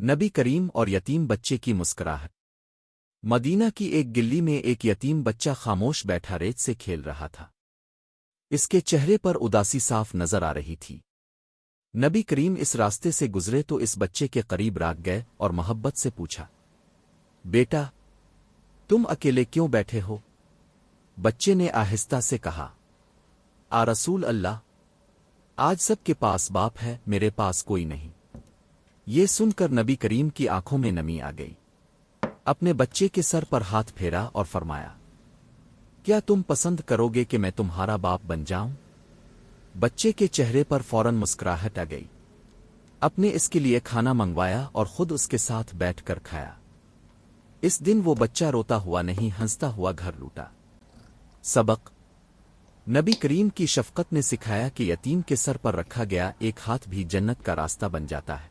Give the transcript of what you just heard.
नबी करीम और यतीम बच्चे की मुस्कुराहट। मदीना की एक गिल्ली में एक यतीम बच्चा खामोश बैठा रेत से खेल रहा था। इसके चेहरे पर उदासी साफ नजर आ रही थी। नबी करीम इस रास्ते से गुजरे तो इस बच्चे के करीब राग गए और मोहब्बत से पूछा, बेटा, तुम अकेले क्यों बैठे हो? बच्चे ने आहिस्ता से कहा, आ रसूल अल्लाह, आज सबके पास बाप है, मेरे पास कोई नहीं। ये सुनकर नबी करीम की आंखों में नमी आ गई। अपने बच्चे के सर पर हाथ फेरा और फरमाया, क्या तुम पसंद करोगे कि मैं तुम्हारा बाप बन जाऊं? बच्चे के चेहरे पर फौरन मुस्कुराहट आ गई। अपने इसके लिए खाना मंगवाया और खुद उसके साथ बैठकर खाया। इस दिन वो बच्चा रोता हुआ नहीं, हंसता हुआ घर लौटा। सबक। नबी करीम की शफकत ने सिखाया कि यतीम के सर पर रखा गया एक हाथ भी जन्नत का रास्ता बन जाता है।